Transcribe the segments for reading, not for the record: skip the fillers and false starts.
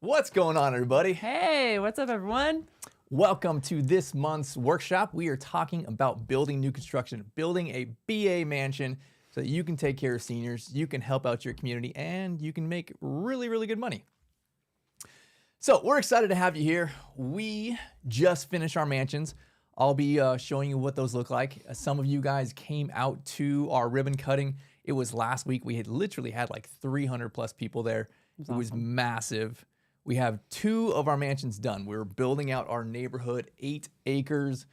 What's going on, everybody? Hey, what's up, everyone? Welcome to this month's workshop. We are talking about building new construction, building a BA mansion so that you can take care of seniors, you can help out your community, and you can make really, really good money. So we're excited to have you here. We just finished our mansions. I'll be showing you what those look like. Some of you guys came out to our ribbon cutting. It was last week. We had literally had like 300 plus people there. It was massive. We have 2 of our mansions done. We're building out our neighborhood, 8 acres,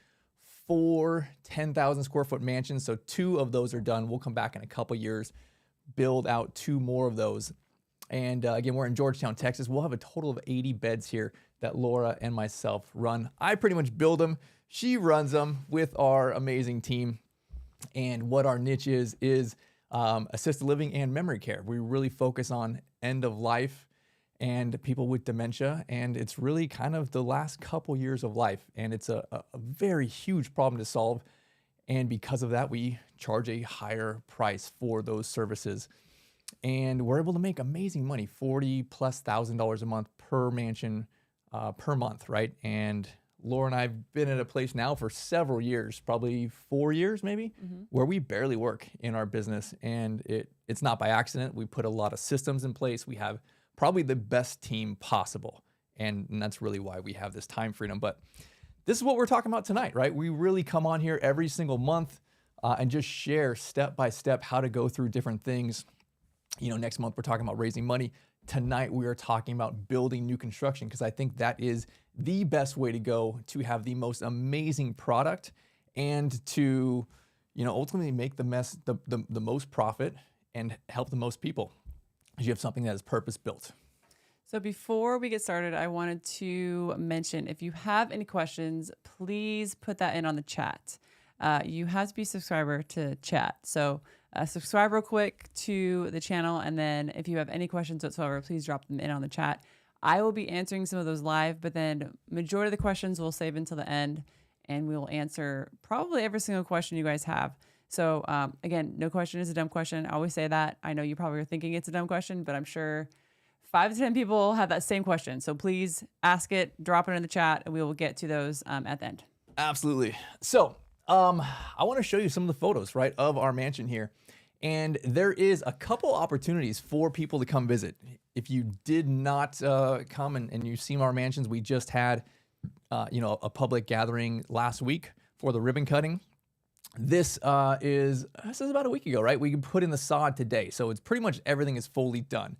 4 10,000 square foot mansions. So 2 of those are done. We'll come back in a couple years, build out 2 more of those. And again, we're in Georgetown, Texas. We'll have a total of 80 beds here that Laura and myself run. I pretty much build them. She runs them with our amazing team. And what our niche is assisted living and memory care. We really focus on end of life and people with dementia, and it's really kind of the last couple years of life, and it's a very huge problem to solve, and because of that, we charge a higher price for those services, and we're able to make amazing money, $40,000+ a month per mansion per month, right? And Laura and I have been at a place now for several years, probably 4 years maybe, where we barely work in our business, and it's not by accident. We put a lot of systems in place. We have probably the best team possible. And that's really why we have this time freedom. But this is what we're talking about tonight, right? We really come on here every single month and just share step by step how to go through different things. You know, next month we're talking about raising money. Tonight we are talking about building new construction, because I think that is the best way to go to have the most amazing product and to, you know, ultimately make the most profit and help the most people. You have something that is purpose built. So before we get started, I wanted to mention, if you have any questions, please put that in on the chat. You have to be a subscriber to chat. So subscribe real quick to the channel, and then if you have any questions whatsoever, please drop them in on the chat. I will be answering some of those live, but then majority of the questions we'll save until the end, and we will answer probably every single question you guys have. So again, no question is a dumb question. I always say that. I know you probably are thinking it's a dumb question, but I'm sure 5 to 10 people have that same question. So please ask it, drop it in the chat, and we will get to those at the end. Absolutely. So I want to show you some of the photos, right, of our mansion here. And there is a couple opportunities for people to come visit. If you did not come and you've seen our mansions, we just had a public gathering last week for the ribbon cutting. This is about a week ago, right? We can put in the sod today. So it's pretty much everything is fully done.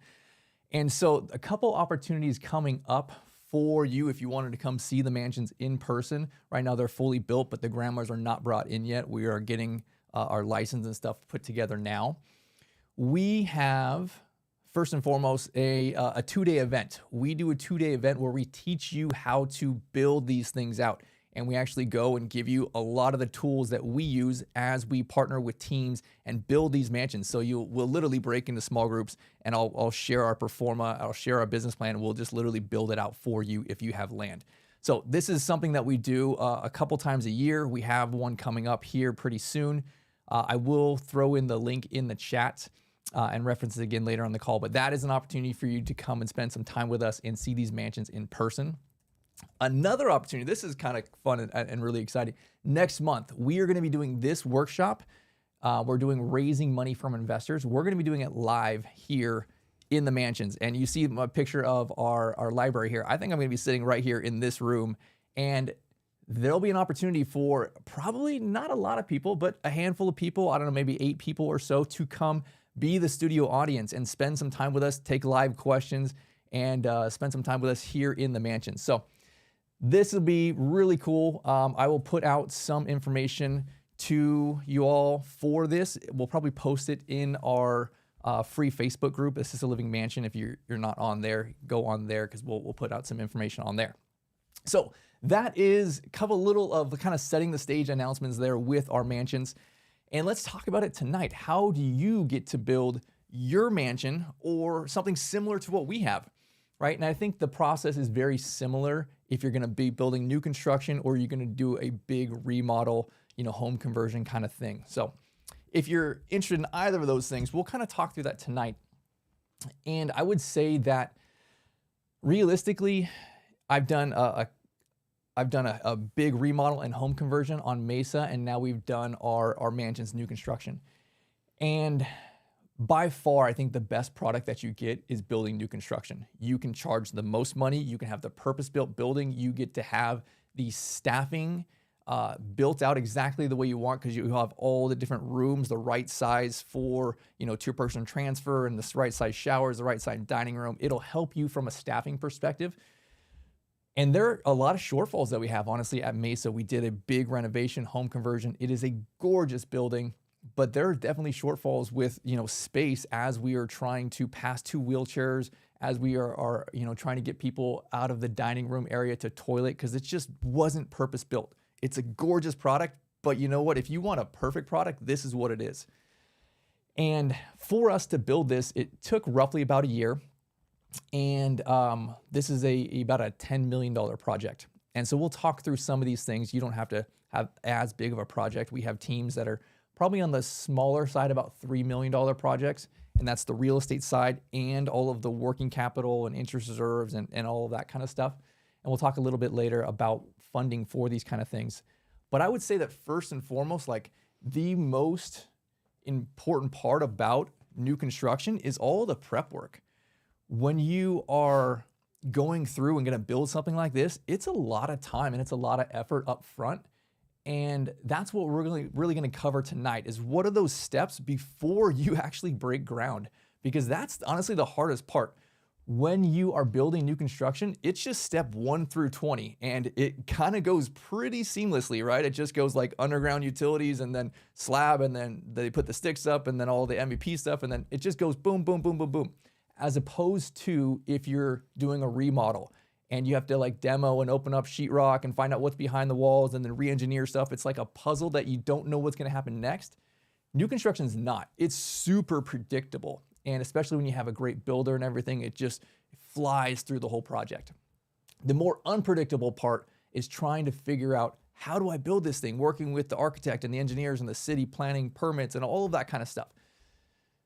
And so a couple opportunities coming up for you if you wanted to come see the mansions in person. Right now they're fully built, but the grandmas are not brought in yet. We are getting our license and stuff put together now. We have, first and foremost, a 2-day event. We do a 2-day event where we teach you how to build these things out. And we actually go and give you a lot of the tools that we use as we partner with teams and build these mansions. So we'll literally break into small groups, and I'll share our performa, I'll share our business plan, and we'll just literally build it out for you if you have land. So this is something that we do a couple times a year. We have one coming up here pretty soon. I will throw in the link in the chat and reference it again later on the call, but that is an opportunity for you to come and spend some time with us and see these mansions in person. Another opportunity, this is kind of fun and really exciting. Next month, we are going to be doing this workshop. We're doing raising money from investors. We're going to be doing it live here in the mansions. And you see a picture of our library here. I think I'm going to be sitting right here in this room. And there'll be an opportunity for probably not a lot of people, but a handful of people, I don't know, maybe 8 people or so, to come be the studio audience and spend some time with us, take live questions, and spend some time with us here in the mansion. So this will be really cool. I will put out some information to you all for this. We'll probably post it in our free Facebook group, Assisted Living Mansion. If you're not on there, go on there, because we'll put out some information on there. So that is a little of the kind of setting the stage announcements there with our mansions. And let's talk about it tonight. How do you get to build your mansion or something similar to what we have, right? And I think the process is very similar if you're going to be building new construction or you're going to do a big remodel, home conversion kind of thing. So if you're interested in either of those things, we'll kind of talk through that tonight. And I would say that Realistically, I've done a big remodel and home conversion on Mesa, and now we've done our mansion's new construction. And by far, I think the best product that you get is building new construction. You can charge the most money. You can have the purpose-built building. You get to have the staffing built out exactly the way you want, because you have all the different rooms, the right size for, two-person transfer, and the right size showers, the right size dining room. It'll help you from a staffing perspective. And there are a lot of shortfalls that we have, honestly, at Mesa. We did a big renovation, home conversion. It is a gorgeous building, but there are definitely shortfalls with, space as we are trying to pass 2 wheelchairs, as we are trying to get people out of the dining room area to toilet, because it just wasn't purpose built. It's a gorgeous product, but you know what? If you want a perfect product, this is what it is. And for us to build this, it took roughly about a year. And this is about a $10 million project. And so we'll talk through some of these things. You don't have to have as big of a project. We have teams that are probably on the smaller side, about $3 million projects. And that's the real estate side and all of the working capital and interest reserves and all of that kind of stuff. And we'll talk a little bit later about funding for these kind of things. But I would say that first and foremost, like the most important part about new construction is all the prep work. When you are going through and going to build something like this, it's a lot of time and it's a lot of effort up front. And that's what we're really going to cover tonight, is what are those steps before you actually break ground? Because that's honestly the hardest part. When you are building new construction, it's just step 1 through 20, and it kind of goes pretty seamlessly, right? It just goes like underground utilities and then slab, and then they put the sticks up and then all the MVP stuff, and then it just goes boom, boom, boom, boom, boom. As opposed to if you're doing a remodel and you have to like demo and open up sheetrock and find out what's behind the walls and then re-engineer stuff. It's like a puzzle that you don't know what's going to happen next. New construction is not. It's super predictable. And especially when you have a great builder and everything, it just flies through the whole project. The more unpredictable part is trying to figure out, how do I build this thing? Working with the architect and the engineers and the city planning permits and all of that kind of stuff.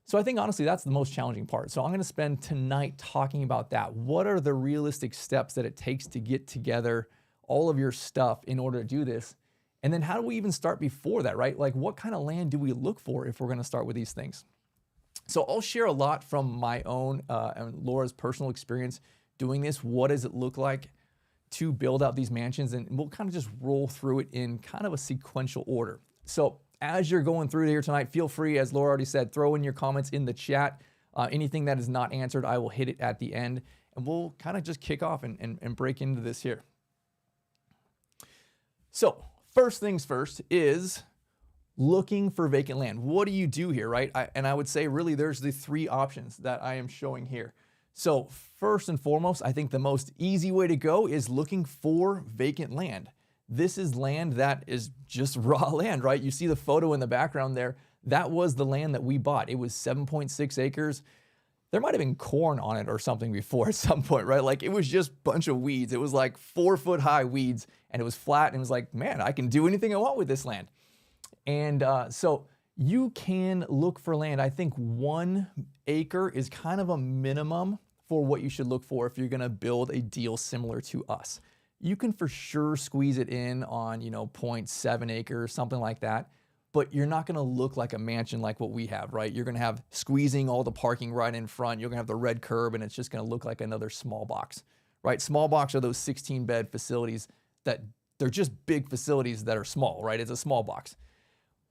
So I think honestly, that's the most challenging part. So I'm going to spend tonight talking about that. What are the realistic steps that it takes to get together all of your stuff in order to do this? And then how do we even start before that, right? Like what kind of land do we look for if we're going to start with these things? So I'll share a lot from my own and Laura's personal experience doing this. What does it look like to build out these mansions? And we'll kind of just roll through it in kind of a sequential order. So as you're going through here tonight, feel free, as Laura already said, throw in your comments in the chat. Anything that is not answered, I will hit it at the end. And we'll kind of just kick off and break into this here. So first things first is looking for vacant land. What do you do here, right? I would say really there's the 3 options that I am showing here. So first and foremost, I think the most easy way to go is looking for vacant land. This is land that is just raw land, right? You see the photo in the background there. That was the land that we bought. It was 7.6 acres. There might have been corn on it or something before at some point, right? Like it was just a bunch of weeds. It was like 4-foot high weeds, and it was flat, and it was like, man, I can do anything I want with this land. And so you can look for land. I think 1 acre is kind of a minimum for what you should look for if you're going to build a deal similar to us. You can for sure squeeze it in on, 0.7 acres, something like that, but you're not going to look like a mansion like what we have, right? You're going to have squeezing all the parking right in front. You're going to have the red curb, and it's just going to look like another small box, right? Small box are those 16-bed facilities that they're just big facilities that are small, right? It's a small box.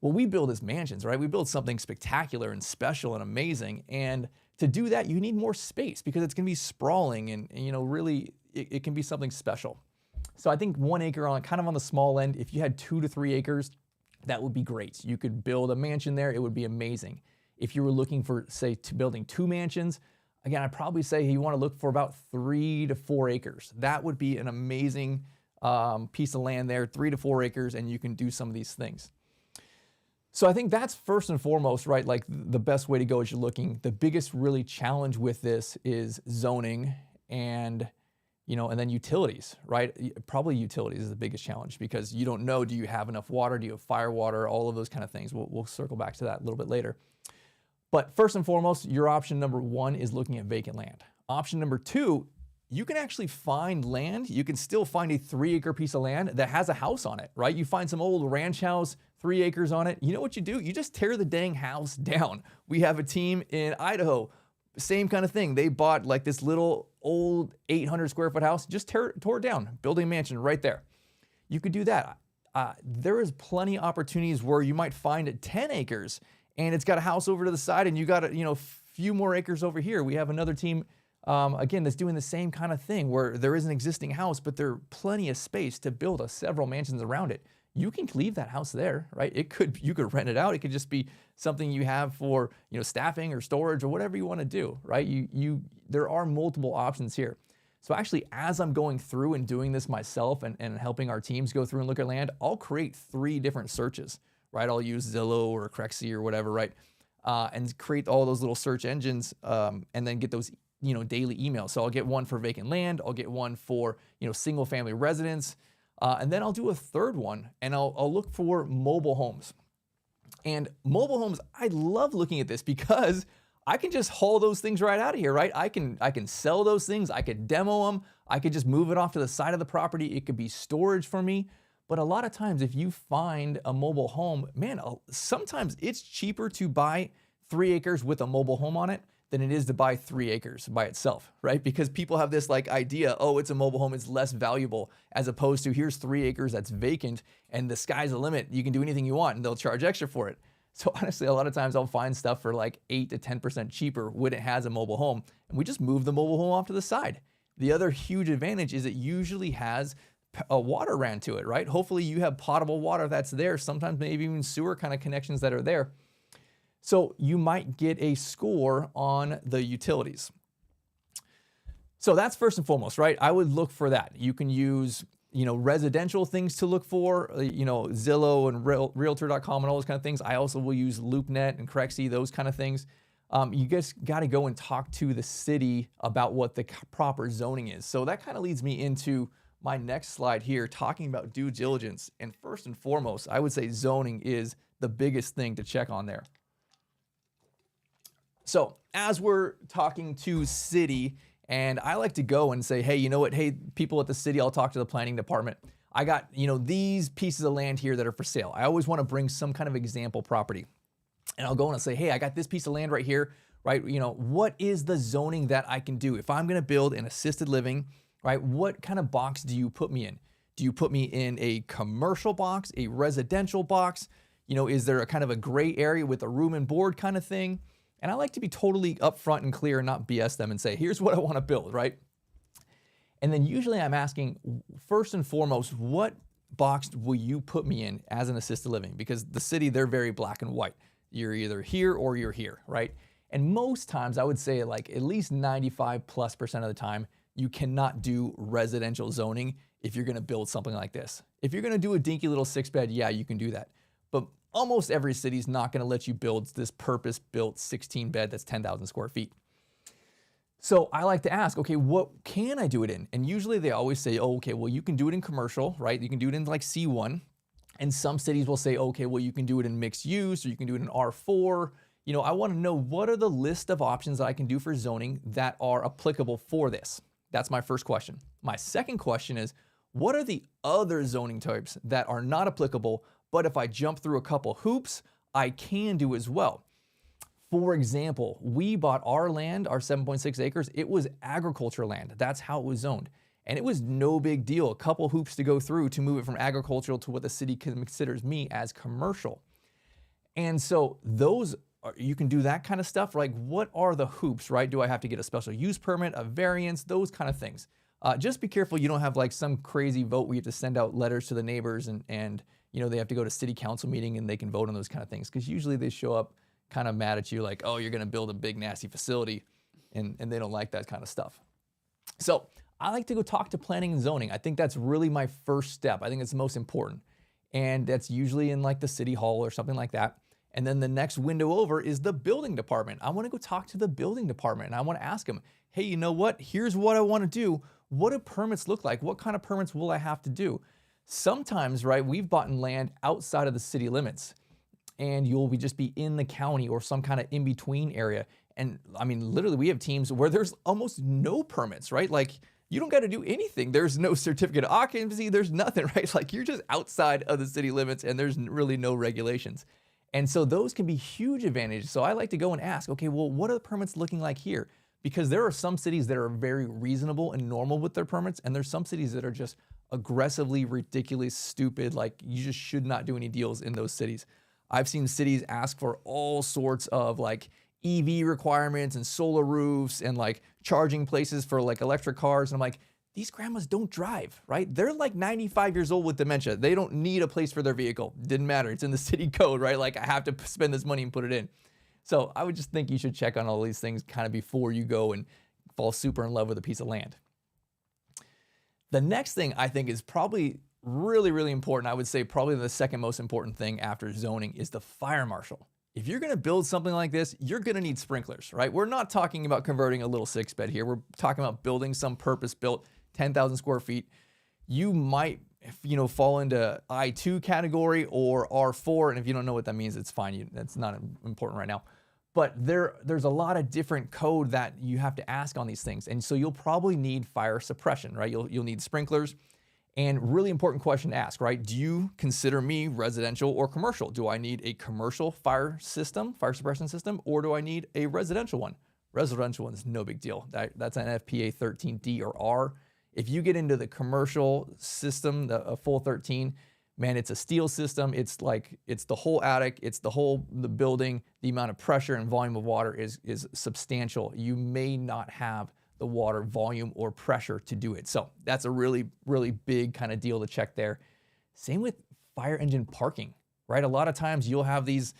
Well, we build as mansions, right? We build something spectacular and special and amazing. And to do that, you need more space because it's going to be sprawling and really it can be something special. So I think 1 acre on kind of on the small end. If you had 2 to 3 acres, that would be great. You could build a mansion there. It would be amazing. If you were looking for, say, building 2 mansions, again, I'd probably say you want to look for about 3 to 4 acres. That would be an amazing piece of land there, 3 to 4 acres, and you can do some of these things. So I think that's first and foremost, right? Like the best way to go as you're looking. The biggest really challenge with this is zoning and then utilities, right? Probably utilities is the biggest challenge because you don't know, do you have enough water? Do you have fire water? All of those kind of things. We'll circle back to that a little bit later. But first and foremost, your option number 1 is looking at vacant land. Option number 2 you can actually find land. You can still find a 3-acre piece of land that has a house on it, right? You find some old ranch house, 3 acres on it. You know what you do? You just tear the dang house down. We have a team in Idaho, same kind of thing. They bought like this little old 800 square foot house, just tore it down, building a mansion right there. You could do that. There is plenty of opportunities where you might find 10 acres and it's got a house over to the side and you got a few more acres over here. We have another team, again, that's doing the same kind of thing where there is an existing house, but there's plenty of space to build several mansions around it. You can leave that house there, right? You could rent it out. It could just be something you have for, staffing or storage or whatever you want to do, right? There are multiple options here. So actually, as I'm going through and doing this myself and helping our teams go through and look at land, I'll create 3 different searches, right? I'll use Zillow or Crexi or whatever, right? And create all those little search engines and then get those, daily emails. So I'll get one for vacant land. I'll get one for, single family residence. And then I'll do a 3rd one and I'll look for mobile homes. And mobile homes, I love looking at this because I can just haul those things right out of here, right? I can sell those things. I could demo them. I could just move it off to the side of the property. It could be storage for me. But a lot of times if you find a mobile home, man, sometimes it's cheaper to buy 3 acres with a mobile home on it than it is to buy 3 acres by itself, right? Because people have this like idea, oh, it's a mobile home, it's less valuable, as opposed to here's 3 acres that's vacant and the sky's the limit. You can do anything you want and they'll charge extra for it. So honestly, a lot of times I'll find stuff for like 8 to 10% cheaper when it has a mobile home, and we just move the mobile home off to the side. The other huge advantage is it usually has a water ran to it, right? Hopefully you have potable water that's there, sometimes maybe even sewer kind of connections that are there. So you might get a score on the utilities. So that's first and foremost, right? I would look for that. You can use residential things to look for, Zillow and Realtor.com and all those kind of things. I also will use LoopNet and Crexi, those kind of things. You just got to go and talk to the city about what the proper zoning is. So that kind of leads me into my next slide here, talking about due diligence. And first and foremost, I would say zoning is the biggest thing to check on there. So as we're talking to city, and I like to go and say, hey, you know what? Hey, people at the city, I'll talk to the planning department. I got, these pieces of land here that are for sale. I always want to bring some kind of example property. And I'll go and I'll say, hey, I got this piece of land right here, right? What is the zoning that I can do? If I'm going to build an assisted living, right? What kind of box do you put me in? Do you put me in a commercial box, a residential box? Is there a kind of a gray area with a room and board kind of thing? And I like to be totally upfront and clear and not BS them and say, here's what I want to build, right? And then usually I'm asking, first and foremost, what box will you put me in as an assisted living? Because the city, they're very black and white. You're either here or you're here, right? And most times I would say like at least 95+% of the time, you cannot do residential zoning if you're going to build something like this. If you're going to do a dinky little 6-bed, yeah, you can do that. But almost every city is not going to let you build this purpose-built 16-bed that's 10,000 square feet. So I like to ask, okay, what can I do it in? And usually they always say, oh, okay, well, you can do it in commercial, right? You can do it in like C1. And some cities will say, okay, well, you can do it in mixed use or you can do it in R4. I want to know what are the list of options that I can do for zoning that are applicable for this? That's my first question. My second question is, what are the other zoning types that are not applicable, but if I jump through a couple hoops, I can do as well? For example, we bought our land, our 7.6 acres. It was agriculture land. That's how it was zoned. And it was no big deal. A couple hoops to go through to move it from agricultural to what the city considers me as commercial. And so you can do that kind of stuff. Like, what are the hoops, right? Do I have to get a special use permit, a variance, those kind of things? Just be careful you don't have like some crazy vote where you have to send out letters to the neighbors and they have to go to city council meeting and they can vote on those kind of things. Because usually they show up kind of mad at you like, oh, you're going to build a big nasty facility, and they don't like that kind of stuff. So I like to go talk to planning and zoning. I think that's really my first step. I think it's the most important. And that's usually in like the city hall or something like that. And then the next window over is the building department. I want to go talk to the building department and I want to ask them, hey, you know what? Here's what I want to do. What do permits look like? What kind of permits will I have to do? Sometimes, right, we've bought land outside of the city limits and you'll just be in the county or some kind of in-between area. And I mean, literally we have teams where there's almost no permits, right? Like you don't got to do anything. There's no certificate of occupancy. There's nothing, right? Like you're just outside of the city limits and there's really no regulations. And so those can be huge advantages. So I like to go and ask, okay, well, what are the permits looking like here? Because there are some cities that are very reasonable and normal with their permits, and there's some cities that are just aggressively ridiculous, stupid, like you just should not do any deals in those cities. I've seen cities ask for all sorts of like EV requirements and solar roofs and like charging places for like electric cars. And I'm like, these grandmas don't drive, right? They're like 95 years old with dementia. They don't need a place for their vehicle. Didn't matter. It's in the city code, right? Like I have to spend this money and put it in. So I would just think you should check on all these things kind of before you go and fall super in love with a piece of land. The next thing I think is probably really, really important. I would say probably the second most important thing after zoning is the fire marshal. If you're going to build something like this, you're going to need sprinklers, right? We're not talking about converting a little 6-bed here. We're talking about building some purpose-built 10,000 square feet. You might, fall into I2 category or R4. And if you don't know what that means, it's fine. That's not important right now. But there's a lot of different code that you have to ask on these things. And so you'll probably need fire suppression, right? You'll need sprinklers. And really important question to ask, right? Do you consider me residential or commercial? Do I need a commercial fire suppression system, or do I need a residential one? Residential one is no big deal. That's an FPA 13D or R. If you get into the commercial system, a full 13, man, it's a steel system. It's the whole attic, it's the building. The amount of pressure and volume of water is substantial. You may not have the water volume or pressure to do it. So that's a really, really big kind of deal to check there. Same with fire engine parking, right? A lot of times you'll have these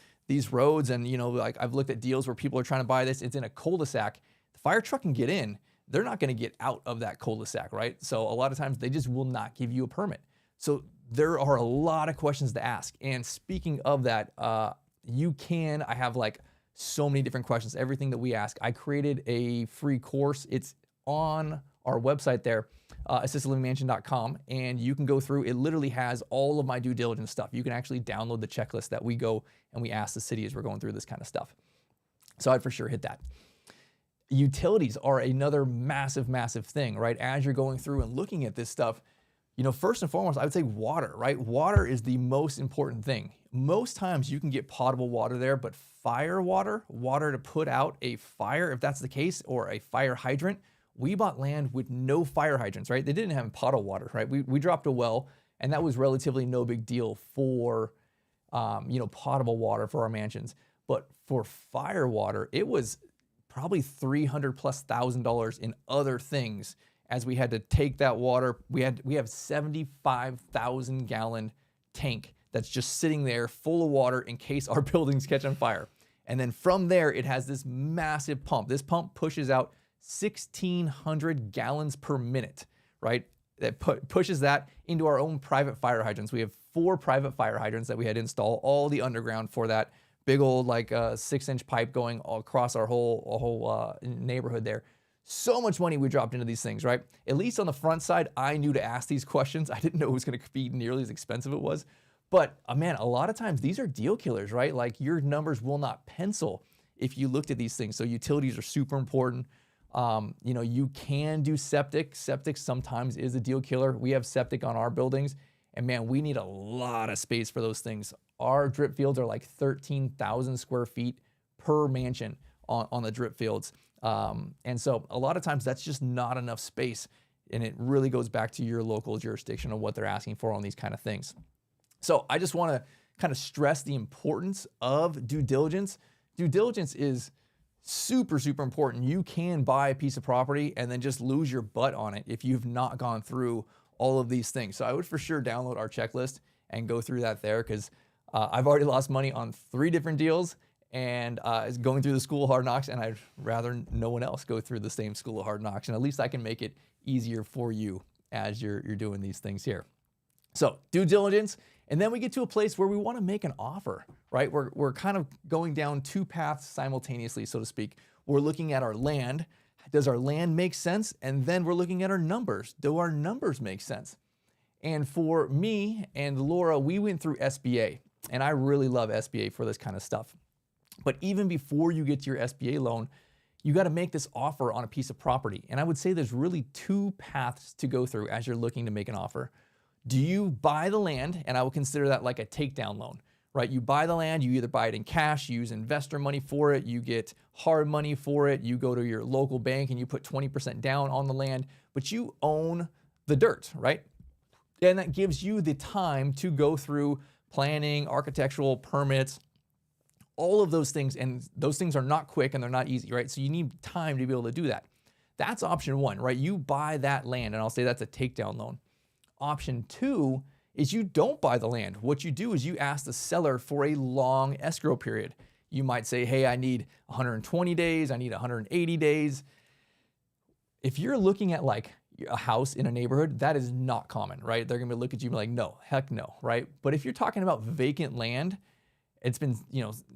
roads and, like I've looked at deals where people are trying to buy this. It's in a cul-de-sac. The fire truck can get in. They're not going to get out of that cul-de-sac, right? So a lot of times they just will not give you a permit. So there are a lot of questions to ask. And speaking of that, I have like so many different questions, everything that we ask. I created a free course. It's on our website there, assistedlivingmansion.com, and you can go through. It literally has all of my due diligence stuff. You can actually download the checklist that we go and we ask the city as we're going through this kind of stuff. So I'd for sure hit that. Utilities are another massive, massive thing, right? As you're going through and looking at this stuff, first and foremost, I would say water, right? Water is the most important thing. Most times you can get potable water there, but fire water to put out a fire, if that's the case, or a fire hydrant, we bought land with no fire hydrants, right? They didn't have potable water, right? We dropped a well, and that was relatively no big deal for, potable water for our mansions. But for fire water, it was probably $300,000+ in other things, as we had to take that water. We have 75,000 gallon tank that's just sitting there full of water in case our buildings catch on fire. And then from there, it has this massive pump. This pump pushes out 1,600 gallons per minute, right? That pushes that into our own private fire hydrants. We have 4 private fire hydrants that we had to install all the underground for that big old 6-inch pipe going all across our whole neighborhood there. So much money we dropped into these things, right? At least on the front side, I knew to ask these questions. I didn't know it was going to be nearly as expensive as it was. But man, a lot of times these are deal killers, right? Like your numbers will not pencil if you looked at these things. So utilities are super important. You can do septic. Septic sometimes is a deal killer. We have septic on our buildings, and man, we need a lot of space for those things. Our drip fields are like 13,000 square feet per mansion on the drip fields. And so a lot of times that's just not enough space, and it really goes back to your local jurisdiction of what they're asking for on these kind of things. So I just want to kind of stress the importance of due diligence. Due diligence is super, super important. You can buy a piece of property and then just lose your butt on it if you've not gone through all of these things. So I would for sure download our checklist and go through that there, because I've already lost money on 3 different deals, and going through the school of hard knocks, and I'd rather no one else go through the same school of hard knocks. And at least I can make it easier for you as you're doing these things here. So due diligence, and then we get to a place where we want to make an offer, right? We're kind of going down 2 paths simultaneously, so to speak. We're looking at our land. Does our land make sense? And then we're looking at our numbers. Do our numbers make sense? And for me and Laura, we went through SBA, and I really love SBA for this kind of stuff. But even before you get to your SBA loan, you got to make this offer on a piece of property. And I would say there's really two paths to go through as you're looking to make an offer. Do you buy the land? And I would consider that like a takedown loan, right? You buy the land, you either buy it in cash, you use investor money for it, you get hard money for it, you go to your local bank and you put 20% down on the land, but you own the dirt, right? And that gives you the time to go through planning, architectural permits, all of those things. And those things are not quick and they're not easy, right? So you need time to be able to do that. That's option one, right? You buy that land, and I'll say that's a takedown loan. Option two is you don't buy the land. What you do is you ask the seller for a long escrow period. You might say, hey, I need 120 days, I need 180 days. If you're looking at like a house in a neighborhood, that is not common, right? They're gonna look at you and be like, no, heck no, right? But if you're talking about vacant land, it's been,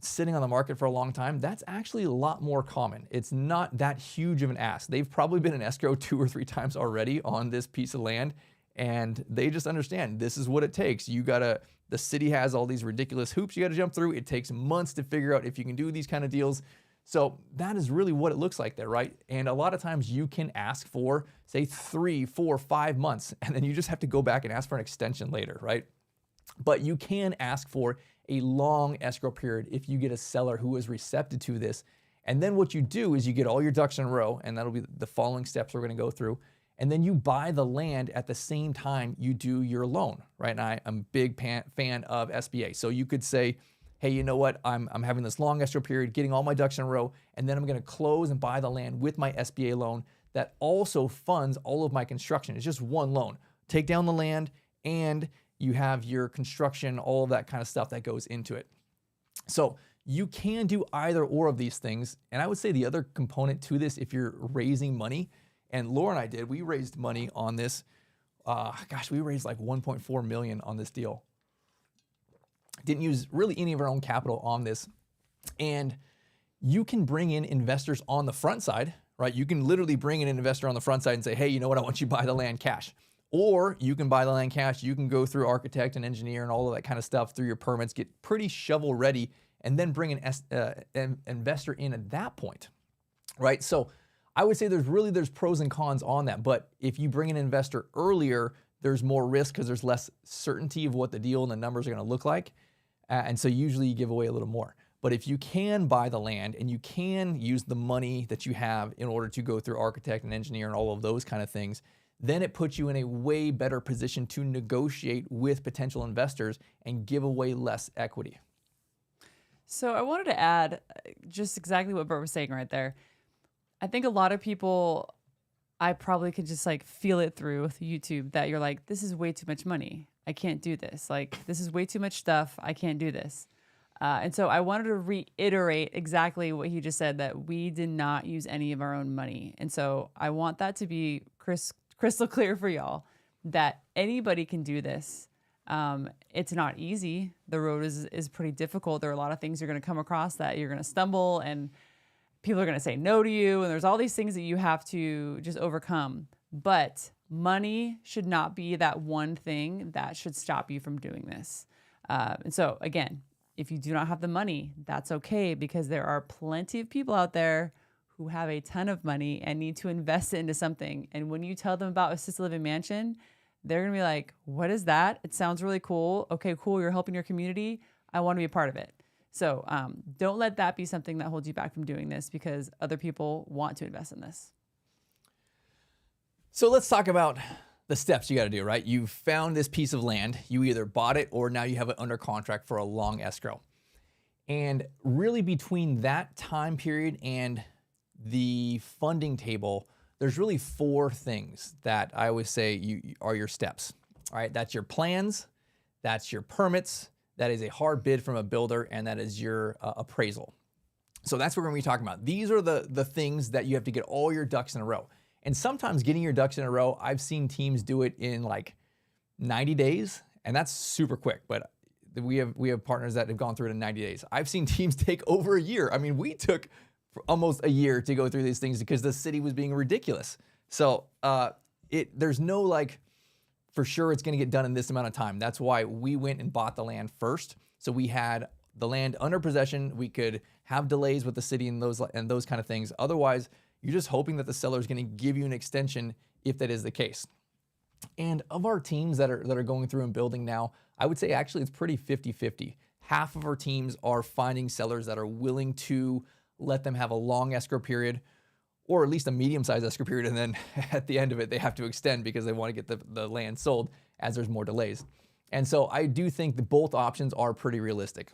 sitting on the market for a long time, that's actually a lot more common. It's not that huge of an ask. They've probably been in escrow 2 or 3 times already on this piece of land, and they just understand this is what it takes. The city has all these ridiculous hoops you gotta jump through. It takes months to figure out if you can do these kind of deals. So that is really what it looks like there, right? And a lot of times you can ask for, say, 3, 4, 5 months, and then you just have to go back and ask for an extension later, right? But you can ask for a long escrow period if you get a seller who is receptive to this. And then what you do is you get all your ducks in a row, and that'll be the following steps we're gonna go through. And then you buy the land at the same time you do your loan, right? And I'm a big fan of SBA. So you could say, hey, you know what? I'm having this long escrow period, getting all my ducks in a row, and then I'm gonna close and buy the land with my SBA loan that also funds all of my construction. It's just one loan. Take down the land, and you have your construction, all of that kind of stuff that goes into it. So you can do either or of these things. And I would say the other component to this, if you're raising money, and Laura and I did, we raised money on this. We raised like 1.4 million on this deal. Didn't use really any of our own capital on this. And you can bring in investors on the front side, right? You can literally bring in an investor on the front side and say, hey, you know what? I want you to buy the land cash. Or you can buy the land cash. You can go through architect and engineer and all of that kind of stuff through your permits, get pretty shovel ready, and then bring an investor in at that point, right? So I would say there's pros and cons on that. But if you bring an investor earlier, there's more risk because there's less certainty of what the deal and the numbers are going to look like. And so usually you give away a little more. But if you can buy the land and you can use the money that you have in order to go through architect and engineer and all of those kind of things, then it puts you in a way better position to negotiate with potential investors and give away less equity. So I wanted to add just exactly what Bert was saying right there. I think a lot of people, I probably could just like feel it through with YouTube that you're like, this is way too much money. I can't do this. Like, this is way too much stuff. I can't do this. And so I wanted to reiterate exactly what he just said, that we did not use any of our own money. And so I want that to be crystal clear for y'all that anybody can do this. It's not easy. The road is pretty difficult. There are a lot of things you're going to come across that you're going to stumble, and people are going to say no to you. And there's all these things that you have to just overcome. But money should not be that one thing that should stop you from doing this. And so again, if you do not have the money, that's okay, because there are plenty of people out there who have a ton of money and need to invest it into something. And when you tell them about assisted living mansion, they're going to be like, what is that? It sounds really cool. Okay, cool. You're helping your community. I want to be a part of it. So don't let that be something that holds you back from doing this, because other people want to invest in this. So let's talk about the steps you got to do, right? You found this piece of land. You either bought it or now you have it under contract for a long escrow. And really between that time period and the funding table, there's really 4 things that I always say are your steps. All right, that's your plans, that's your permits, that is a hard bid from a builder, and that is your appraisal. So that's what we're going to be talking about. These are the things that you have to get all your ducks in a row. And sometimes getting your ducks in a row, I've seen teams do it in like 90 days, and that's super quick. But we have partners that have gone through it in 90 days. I've seen teams take over a year. I mean, we took almost a year to go through these things because the city was being ridiculous. So there's no like, for sure it's going to get done in this amount of time. That's why we went and bought the land first. So we had the land under possession. We could have delays with the city and those kind of things. Otherwise, you're just hoping that the seller is going to give you an extension if that is the case. And of our teams that are going through and building now, I would say actually it's pretty 50-50. Half of our teams are finding sellers that are willing to let them have a long escrow period, or at least a medium-sized escrow period, and then at the end of it, they have to extend because they want to get the land sold as there's more delays. And so I do think that both options are pretty realistic.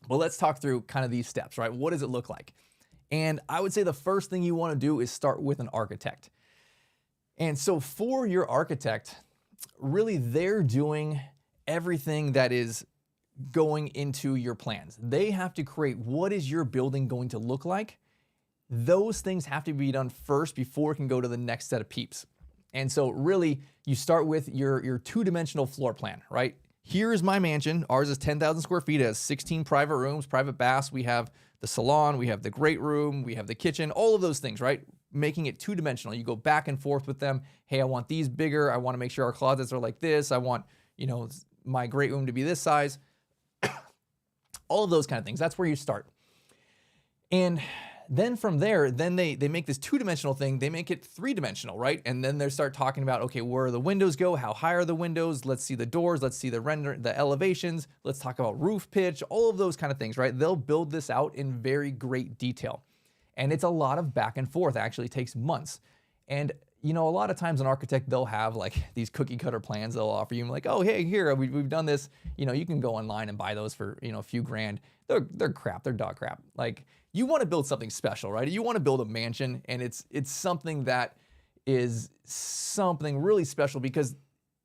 But let's talk through kind of these steps, right? What does it look like? And I would say the first thing you want to do is start with an architect. And so for your architect, really they're doing everything that is going into your plans. They have to create what is your building going to look like. Those things have to be done first before it can go to the next set of peeps. And so really you start with your two-dimensional floor plan, right? Here is my mansion. Ours is 10,000 square feet. It has 16 private rooms, private baths. We have the salon, we have the great room, we have the kitchen, all of those things, right? Making it two-dimensional. You go back and forth with them. Hey, I want these bigger. I want to make sure our closets are like this. I want, my great room to be this size. All of those kind of things. That's where you start. And then from there, then they make this two-dimensional thing. They make it three-dimensional, right? And then they start talking about, okay, where the windows go, how high are the windows? Let's see the doors. Let's see the elevations. Let's talk about roof pitch, all of those kind of things, right? They'll build this out in very great detail. And it's a lot of back and forth. It actually takes months. And a lot of times an architect, they'll have like these cookie cutter plans they'll offer you. Like, oh, hey, here, we've done this. You can go online and buy those for, a few grand. They're crap. They're dog crap. Like, you want to build something special, right? You want to build a mansion, and it's something that is something really special because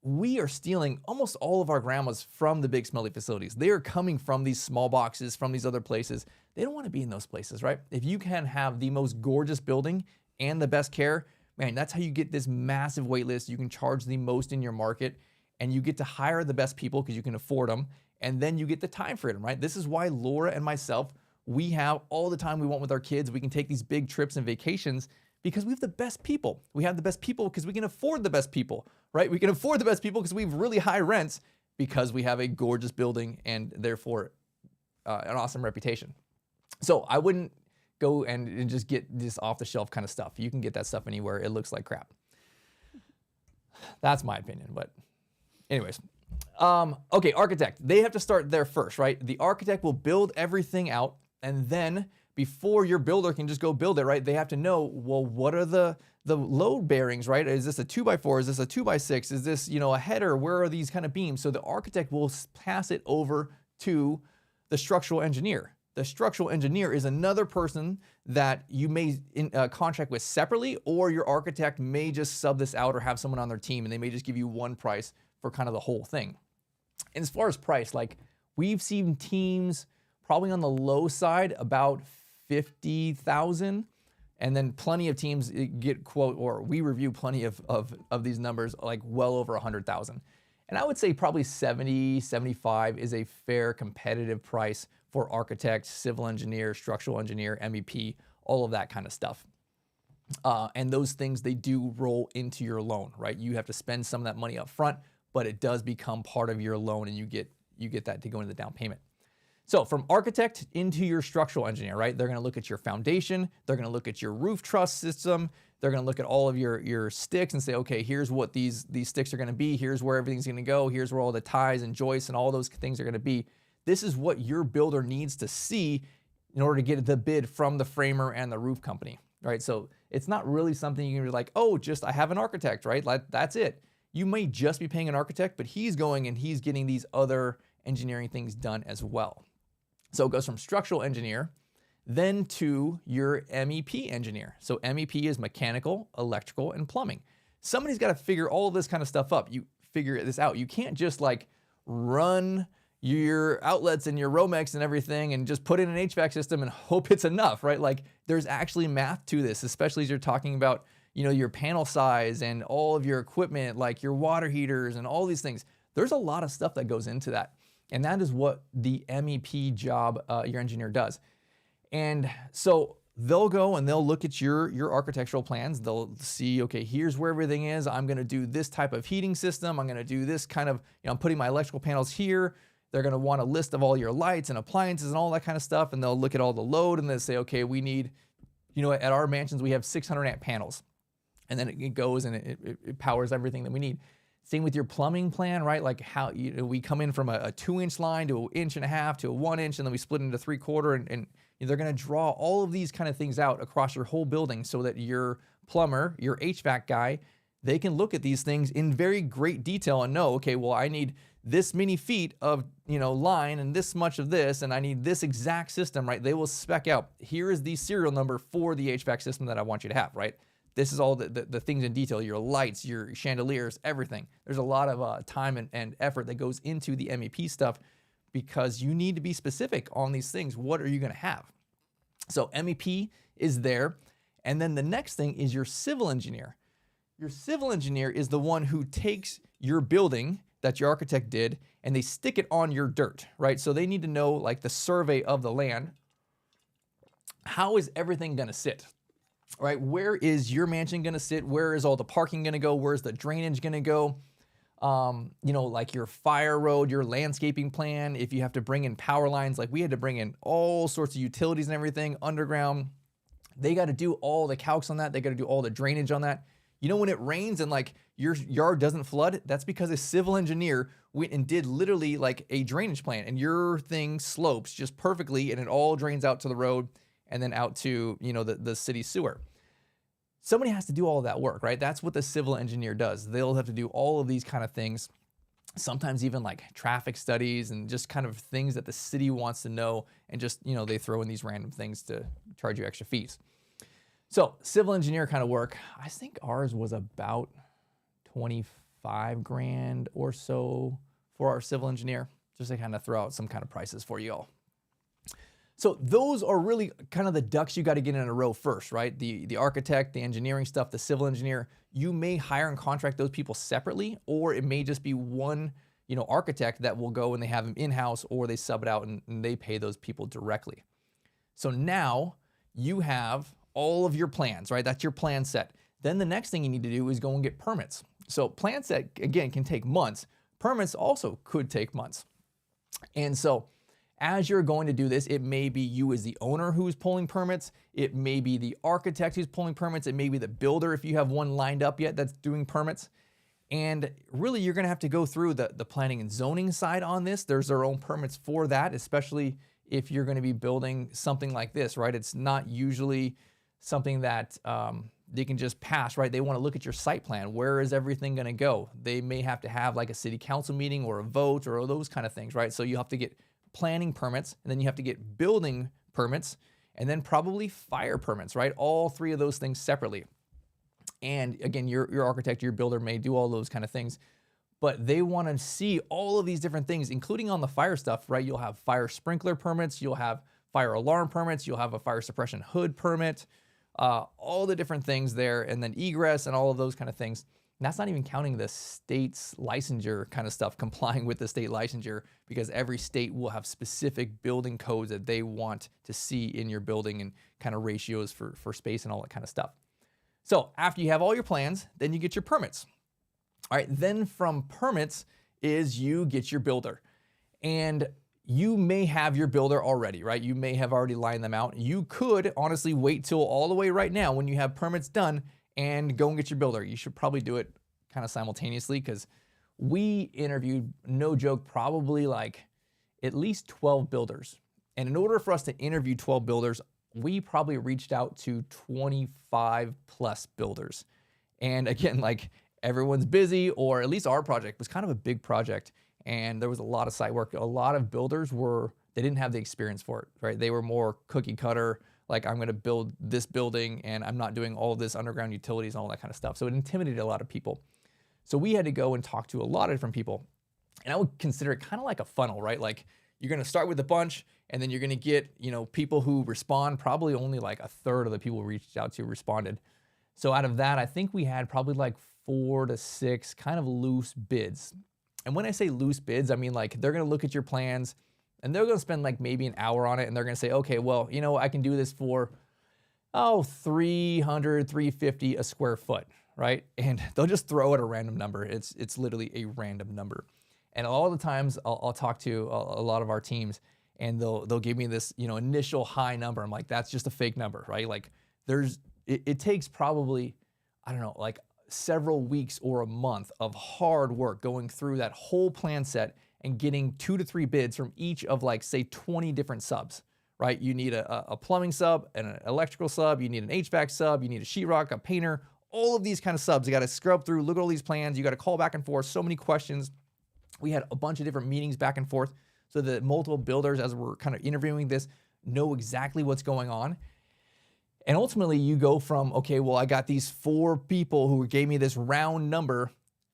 we are stealing almost all of our grandmas from the big smelly facilities. They are coming from these small boxes, from these other places. They don't want to be in those places, right? If you can have the most gorgeous building and the best care, man, that's how you get this massive wait list. You can charge the most in your market, and you get to hire the best people because you can afford them, and then you get the time freedom, right? This is why Laura and myself, we have all the time we want with our kids. We can take these big trips and vacations because we have the best people. We have the best people because we can afford the best people, right? We can afford the best people because we have really high rents because we have a gorgeous building and therefore an awesome reputation. So I wouldn't go and just get this off the shelf kind of stuff. You can get that stuff anywhere. It looks like crap. That's my opinion, but anyways. Okay, architect. They have to start there first, right? The architect will build everything out, and then before your builder can just go build it, right? They have to know, well, what are the load bearings, right? Is this a 2x4? Is this a 2x6? Is this, a header? Where are these kind of beams? So the architect will pass it over to the structural engineer. The structural engineer is another person that you may contract with separately, or your architect may just sub this out or have someone on their team, and they may just give you one price for kind of the whole thing. And as far as price, like we've seen teams probably on the low side about 50,000, and then plenty of teams get quote, or we review plenty of these numbers like well over 100,000. And I would say probably 70, 75 is a fair competitive price for architect, civil engineer, structural engineer, MEP, all of that kind of stuff. And those things, they do roll into your loan, right? You have to spend some of that money up front, but it does become part of your loan, and you get that to go into the down payment. So from architect into your structural engineer, right? They're gonna look at your foundation, they're gonna look at your roof truss system, they're gonna look at all of your sticks and say, okay, here's what these sticks are gonna be, here's where everything's gonna go, here's where all the ties and joists and all those things are gonna be. This is what your builder needs to see in order to get the bid from the framer and the roof company, right? So it's not really something you can be like, oh, just I have an architect, right? That's it. You may just be paying an architect, but he's going and he's getting these other engineering things done as well. So it goes from structural engineer, then to your MEP engineer. So MEP is mechanical, electrical, and plumbing. Somebody's got to figure all of this kind of stuff up. You figure this out. You can't just like run your outlets and your Romex and everything and just put in an HVAC system and hope it's enough, right? Like there's actually math to this, especially as you're talking about, your panel size and all of your equipment, like your water heaters and all these things. There's a lot of stuff that goes into that. And that is what the MEP job, your engineer does. And so they'll go and they'll look at your architectural plans. They'll see, okay, here's where everything is. I'm gonna do this type of heating system. I'm gonna do this kind of, I'm putting my electrical panels here. They're going to want a list of all your lights and appliances and all that kind of stuff. And they'll look at all the load and they'll say, okay, we need, at our mansions, we have 600 amp panels. And then it goes and it powers everything that we need. Same with your plumbing plan, right? Like how we come in from a 2-inch line to an 1.5 inches to a 1 inch, and then we split into 3/4, and they're going to draw all of these kind of things out across your whole building so that your plumber, your HVAC guy, they can look at these things in very great detail and know, okay, well, I need this many feet of line and this much of this, and I need this exact system, right? They will spec out, here is the serial number for the HVAC system that I want you to have, right? This is all the things in detail, your lights, your chandeliers, everything. There's a lot of time and effort that goes into the MEP stuff because you need to be specific on these things. What are you going to have? So MEP is there. And then the next thing is your civil engineer. Your civil engineer is the one who takes your building that your architect did and they stick it on your dirt, right? So they need to know like the survey of the land. How is everything going to sit? Right, where is your mansion going to sit? Where is all the parking going to go? Where's the drainage going to go? Like your fire road, your landscaping plan. If you have to bring in power lines, like we had to bring in all sorts of utilities and everything underground. They got to do all the calcs on that. They got to do all the drainage on that. When it rains and like your yard doesn't flood, that's because a civil engineer went and did literally like a drainage plan, and your thing slopes just perfectly, and it all drains out to the road and then out to, the city sewer. Somebody has to do all of that work, right? That's what the civil engineer does. They'll have to do all of these kind of things, sometimes even like traffic studies and just kind of things that the city wants to know, and just, they throw in these random things to charge you extra fees. So civil engineer kind of work, I think ours was about 25 grand or so for our civil engineer, just to kind of throw out some kind of prices for you all. So those are really kind of the ducks you got to get in a row first, right? The architect, the engineering stuff, the civil engineer. You may hire and contract those people separately, or it may just be one, architect that will go and they have them in-house, or they sub it out and they pay those people directly. So now you have all of your plans, right? That's your plan set. Then the next thing you need to do is go and get permits. So plan set, again, can take months. Permits also could take months. And so as you're going to do this, it may be you as the owner who's pulling permits. It may be the architect who's pulling permits. It may be the builder, if you have one lined up yet, that's doing permits. And really, you're going to have to go through the planning and zoning side on this. There's their own permits for that, especially if you're going to be building something like this, right? It's not usually something that they can just pass, right? They want to look at your site plan. Where is everything going to go? They may have to have like a city council meeting or a vote or those kind of things, right? So you have to get planning permits, and then you have to get building permits, and then probably fire permits, right? All three of those things separately. And again, your architect, your builder may do all those kind of things, but they want to see all of these different things, including on the fire stuff, right? You'll have fire sprinkler permits, you'll have fire alarm permits, you'll have a fire suppression hood permit, all the different things there, and then egress and all of those kind of things. And that's not even counting the state's licensure kind of stuff, complying with the state licensure, because every state will have specific building codes that they want to see in your building and kind of ratios for space and all that kind of stuff. So after you have all your plans, then you get your permits. All right, then from permits is you get your builder. And you may have your builder already, right? You may have already lined them out. You could honestly wait till all the way right now when you have permits done and go and get your builder. You should probably do it kind of simultaneously, because we interviewed, no joke, probably like at least 12 builders. And in order for us to interview 12 builders, we probably reached out to 25 plus builders. And again, like everyone's busy, or at least our project was kind of a big project. And there was a lot of site work. A lot of builders they didn't have the experience for it, right? They were more cookie cutter, like I'm gonna build this building and I'm not doing all of this underground utilities and all that kind of stuff. So it intimidated a lot of people. So we had to go and talk to a lot of different people. And I would consider it kind of like a funnel, right? Like you're gonna start with a bunch, and then you're gonna get, people who respond. Probably only like a third of the people we reached out to responded. So out of that, I think we had probably like 4 to 6 kind of loose bids. And when I say loose bids, I mean like they're gonna look at your plans and they're gonna spend like maybe an hour on it, and they're gonna say, okay, well, I can do this for, $300, $350 a square foot, right? And they'll just throw out a random number. It's literally a random number. And all the times I'll talk to a lot of our teams, and they'll give me this, initial high number. I'm like, that's just a fake number, right? Like it takes probably, I don't know, like several weeks or a month of hard work going through that whole plan set and getting 2 to 3 bids from each of, like, say 20 different subs, right? You need a plumbing sub, an electrical sub, you need an HVAC sub, you need a sheetrock, a painter, all of these kind of subs. You got to scrub through, look at all these plans. You got to call back and forth, so many questions. We had a bunch of different meetings back and forth so that multiple builders, as we're kind of interviewing this, know exactly what's going on. And ultimately you go from, okay, well, I got these 4 people who gave me this round number.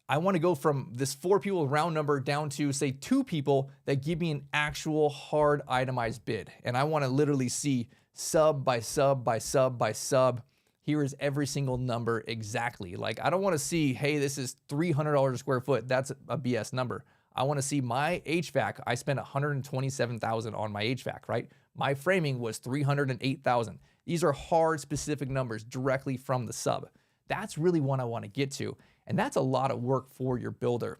I want to go from this 4 people round number down to, say, 2 people that give me an actual hard itemized bid. And I want to literally see sub by sub by sub by sub. Here is every single number exactly. Like, I don't want to see, hey, this is $300 a square foot. That's a BS number. I want to see my HVAC. I spent $127,000 on my HVAC, right? My framing was $308,000. These are hard, specific numbers directly from the sub. That's really what I want to get to. And that's a lot of work for your builder.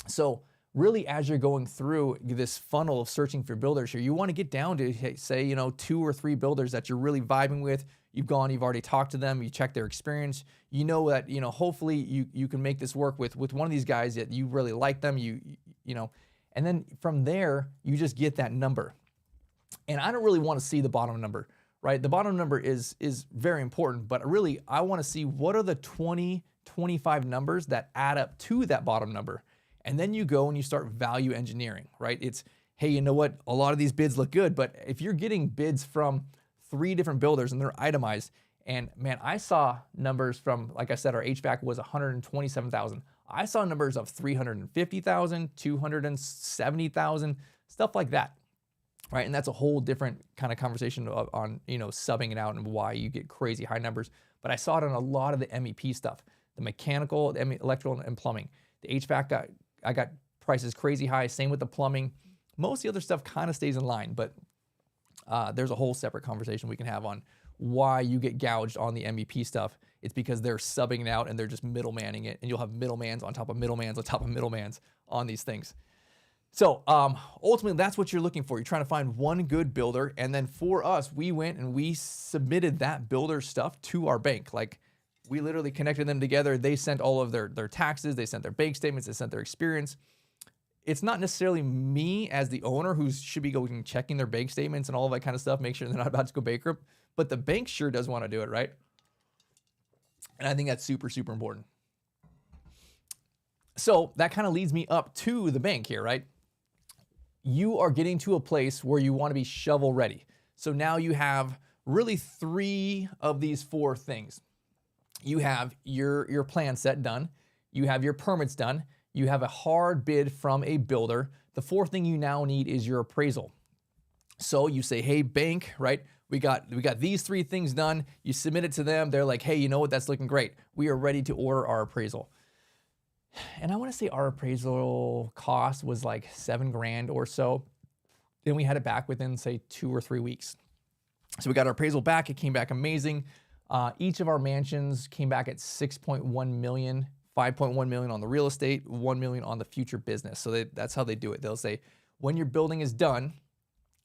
So really, as you're going through this funnel of searching for builders here, you want to get down to, say, 2 or 3 builders that you're really vibing with. You've already talked to them, you checked their experience. You know that, hopefully you can make this work with one of these guys that you really like them, and then from there, you just get that number. And I don't really want to see the bottom number, right? The bottom number is very important, but really I want to see what are the 20, 25 numbers that add up to that bottom number. And then you go and you start value engineering, right? It's, hey, you know what? A lot of these bids look good, but if you're getting bids from 3 different builders and they're itemized, and man, I saw numbers from, like I said, our HVAC was $127,000. I saw numbers of $350,000, $270,000, stuff like that, right? And that's a whole different kind of conversation on subbing it out and why you get crazy high numbers. But I saw it on a lot of the MEP stuff, the mechanical, the electrical, and plumbing. The HVAC I got prices crazy high. Same with the plumbing. Most of the other stuff kind of stays in line, but there's a whole separate conversation we can have on why you get gouged on the MEP stuff. It's because they're subbing it out and they're just middlemaning it, and you'll have middlemans on top of middlemans on top of middlemans on these things. So ultimately, that's what you're looking for. You're trying to find one good builder, and then for us, we went and we submitted that builder stuff to our bank. Like, we literally connected them together. They sent all of their taxes, they sent their bank statements, they sent their experience. It's not necessarily me as the owner who should be going checking their bank statements and all of that kind of stuff, make sure they're not about to go bankrupt, but the bank sure does want to do it, right? And I think that's super, super important. So that kind of leads me up to the bank here, right? You are getting to a place where you want to be shovel ready. So now you have really 3 of these 4 things. You have your plan set done. You have your permits done. You have a hard bid from a builder. The 4th thing you now need is your appraisal. So you say, hey, bank, right? We got these 3 things done. You submit it to them. They're like, hey, you know what? That's looking great. We are ready to order our appraisal. And I want to say our appraisal cost was like $7,000 or so. Then we had it back within, say, 2 or 3 weeks. So we got our appraisal back. It came back amazing. Each of our mansions came back at 6.1 million, 5.1 million on the real estate, 1 million on the future business. So that's how they do it. They'll say, when your building is done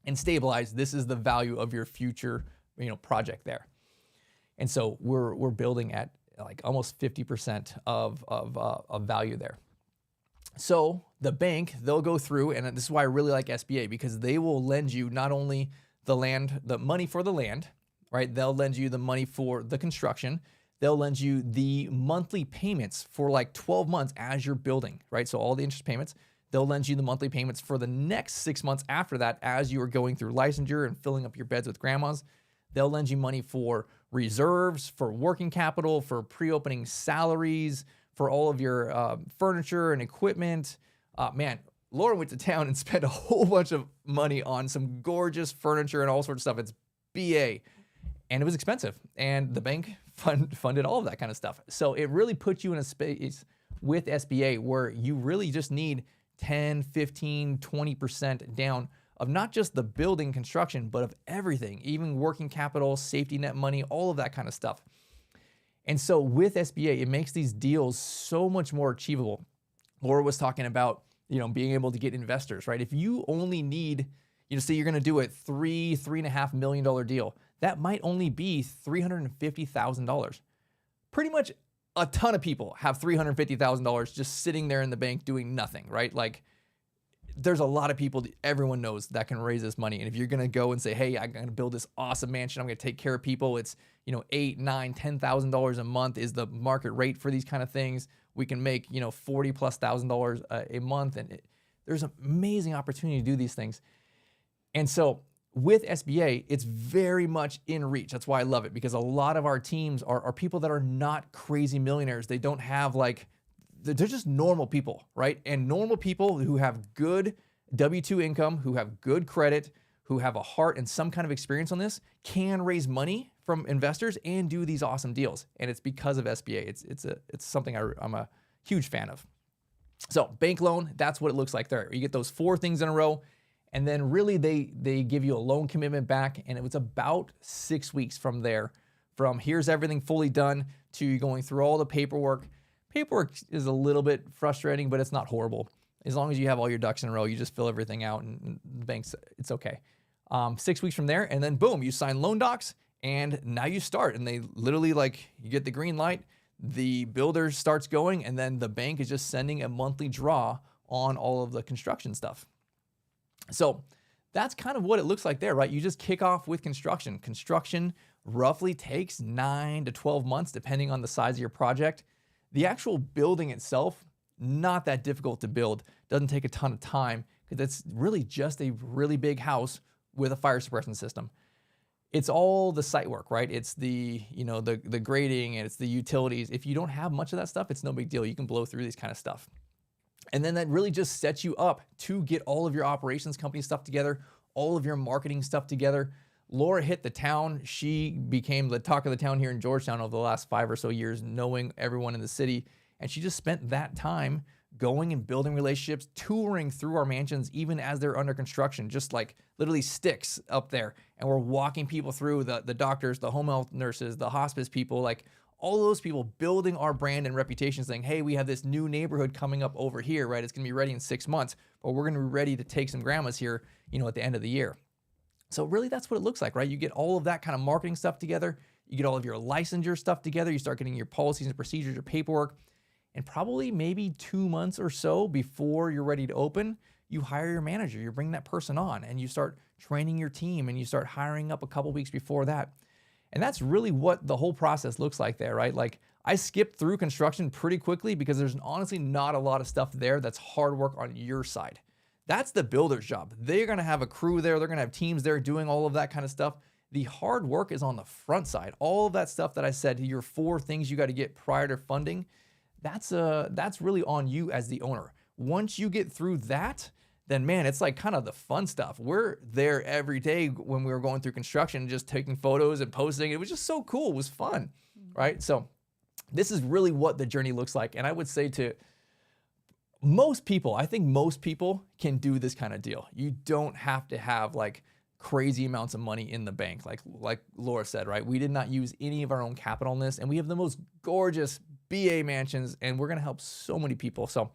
and stabilized, this is the value of your future, project there. And so we're building at like almost 50% of value there. So the bank, they'll go through, and this is why I really like SBA, because they will lend you not only the money for the land, right? They'll lend you the money for the construction. They'll lend you the monthly payments for like 12 months as you're building, right? So all the interest payments. They'll lend you the monthly payments for the next 6 months after that as you are going through licensure and filling up your beds with grandmas. They'll lend you money for reserves, for working capital, for pre-opening salaries, for all of your furniture and equipment. Man, Laura went to town and spent a whole bunch of money on some gorgeous furniture and all sorts of stuff. It's BA. And it was expensive. And the bank funded all of that kind of stuff. So it really puts you in a space with SBA where you really just need 10, 15, 20% down of not just the building construction, but of everything, even working capital, safety net money, all of that kind of stuff. And so with SBA, it makes these deals so much more achievable. Laura was talking about being able to get investors, right? If you only need, say you're going to do a $3.5 million deal, that might only be $350,000. Pretty much a ton of people have $350,000 just sitting there in the bank doing nothing, right? Like, there's a lot of people that everyone knows that can raise this money. And if you're going to go and say, hey, I'm going to build this awesome mansion, I'm going to take care of people. It's, $8, $9, $10,000 a month is the market rate for these kind of things. We can make, $40,000+ a month. And there's an amazing opportunity to do these things. And so with SBA, it's very much in reach. That's why I love it, because a lot of our teams are people that are not crazy millionaires. They don't have they're just normal people, right? And normal people who have good W-2 income, who have good credit, who have a heart and some kind of experience on this, can raise money from investors and do these awesome deals. And it's because of SBA. It's something I'm a huge fan of. So bank loan, that's what it looks like there. You get those 4 things in a row, and then really they give you a loan commitment back, and it was about 6 weeks from there, from here's everything fully done to going through all the paperwork. Paperwork is a little bit frustrating, but it's not horrible. As long as you have all your ducks in a row, you just fill everything out, and the banks, it's okay. 6 weeks from there, and then boom, you sign loan docs, and now you start. And they literally, you get the green light, the builder starts going, and then the bank is just sending a monthly draw on all of the construction stuff. So that's kind of what it looks like there, right? You just kick off with construction. Construction roughly takes 9 to 12 months, depending on the size of your project. The actual building itself, not that difficult to build. Doesn't take a ton of time, because it's really just a really big house with a fire suppression system. It's all the site work, right? It's the grading, and it's the utilities. If you don't have much of that stuff, it's no big deal. You can blow through these kind of stuff. And then that really just sets you up to get all of your operations company stuff together, all of your marketing stuff together. Laura hit the town. She became the talk of the town here in Georgetown over the last 5 or so years, knowing everyone in the city. And she just spent that time going and building relationships, touring through our mansions, even as they're under construction, just literally sticks up there. And we're walking people through, the doctors, the home health nurses, the hospice people, all those people, building our brand and reputation, saying, hey, we have this new neighborhood coming up over here, right? It's going to be ready in 6 months, but we're going to be ready to take some grandmas here, at the end of the year. So really, that's what it looks like, right? You get all of that kind of marketing stuff together. You get all of your licensure stuff together. You start getting your policies and procedures, your paperwork. And probably maybe 2 months or so before you're ready to open, you hire your manager. You bring that person on, and you start training your team, and you start hiring up a couple weeks before that. And that's really what the whole process looks like there, right? I skipped through construction pretty quickly, because there's honestly not a lot of stuff there that's hard work on your side. That's the builder's job. They're going to have a crew there. They're going to have teams there doing all of that kind of stuff. The hard work is on the front side. All of that stuff that I said, your 4 things you got to get prior to funding, that's really on you as the owner. Once you get through that, then man, it's kind of the fun stuff. We're there every day when we were going through construction, just taking photos and posting. It was just so cool. It was fun, right? So this is really what the journey looks like. And I would say to most people, I think most people can do this kind of deal. You don't have to have crazy amounts of money in the bank. Like Laura said, right? We did not use any of our own capital in this, and we have the most gorgeous BA mansions, and we're going to help so many people. So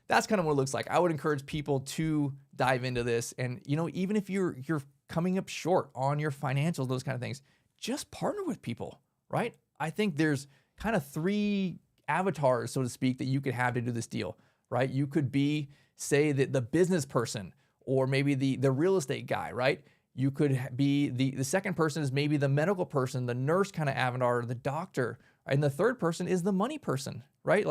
that's kind of what it looks like. I would encourage people to dive into this. And, even if you're coming up short on your financials, those kind of things, just partner with people, right? I think there's kind of 3 avatars, so to speak, that you could have to do this deal, right? You could be, say, the business person, or maybe the real estate guy, right? You could be the second person is maybe the medical person, the nurse kind of avatar, the doctor. And the third person is the money person, right?